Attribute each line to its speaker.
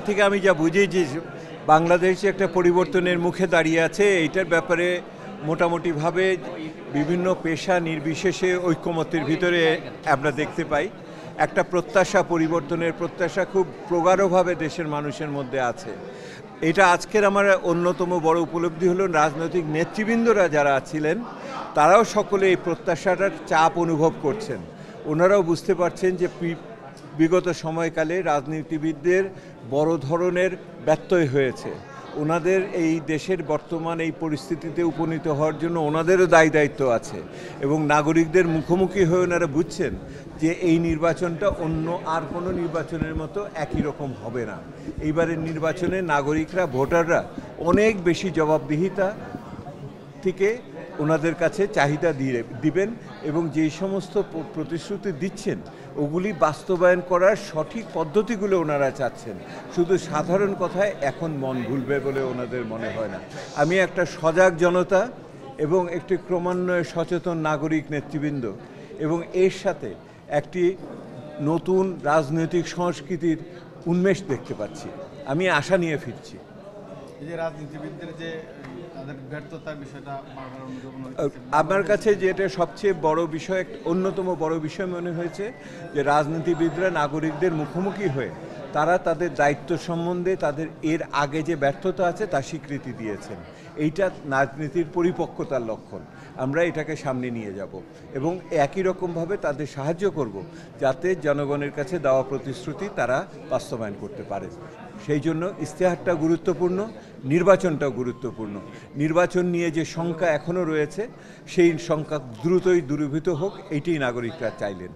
Speaker 1: থেকে আমি যা বুঝেছি বাংলাদেশ একটা পরিবর্তনের মুখে দাঁড়িয়ে আছে। এইটার ব্যাপারে মোটামুটিভাবে বিভিন্ন পেশা নির্বিশেষে ঐক্যমত্যের ভিতরে আমরা দেখতে পাই। একটা প্রত্যাশা, পরিবর্তনের প্রত্যাশা খুব প্রগাঢ়ভাবে দেশের মানুষের মধ্যে আছে। এটা আজকের আমার অন্যতম বড় উপলব্ধি হলো রাজনৈতিক নেতৃবৃন্দরা যারা ছিলেন তারাও সকলে এই প্রত্যাশাটার চাপ অনুভব করছেন। ওনারাও বুঝতে পারছেন যে বিগত সময়কালে রাজনীতিবিদদের বড় ধরনের ব্যত্যয় হয়েছে। ওনাদের এই দেশের বর্তমান এই পরিস্থিতিতে উপনীত হওয়ার জন্য ওনাদেরও দায়িত্ব আছে এবং নাগরিকদের মুখোমুখি হয়ে ওনারা বুঝছেন যে এই নির্বাচনটা অন্য আর কোনো নির্বাচনের মতো একই রকম হবে না। এইবারের নির্বাচনে নাগরিকরা, ভোটাররা অনেক বেশি জবাবদিহিতা থেকে ওনাদের কাছে চাহিদা দিবেন এবং যেই সমস্ত প্রতিশ্রুতি দিচ্ছেন ওগুলি বাস্তবায়ন করার সঠিক পদ্ধতিগুলো ওনারা চাচ্ছেন। শুধু সাধারণ কথায় এখন মন ভুলবে বলে ওনাদের মনে হয় না। আমি একটা সজাগ জনতা এবং একটি ক্রমান্বয়ে সচেতন নাগরিক নেতৃবৃন্দ এবং এর সাথে একটি নতুন রাজনৈতিক সংস্কৃতির উন্মেষ দেখতে পাচ্ছি। আমি আশা নিয়ে ফিরছি।
Speaker 2: এই যে রাজনীতিবিদদের যে তাদের ব্যর্থতার বিষয়টা
Speaker 1: আমার কাছে যেটা সবচেয়ে বড় বিষয়, অন্যতম বড় বিষয় মনে হয়েছে যে রাজনীতিবিদরা নাগরিকদের মুখোমুখি হয়ে তারা তাদের দায়িত্ব সম্বন্ধে তাদের এর আগে যে ব্যর্থতা আছে তা স্বীকৃতি দিয়েছেন। এইটা রাজনীতির পরিপক্কতার লক্ষণ। আমরা এটাকে সামনে নিয়ে যাব এবং একই রকমভাবে তাদের সাহায্য করব যাতে জনগণের কাছে দেওয়া প্রতিশ্রুতি তারা বাস্তবায়ন করতে পারে। সেই জন্য ইশতেহারটা গুরুত্বপূর্ণ, নির্বাচনটাও গুরুত্বপূর্ণ। নির্বাচন নিয়ে যে শঙ্কা এখনও রয়েছে সেই শঙ্কা দ্রুতই দূরীভূত হোক, এইটাই নাগরিকরা চাইলেন।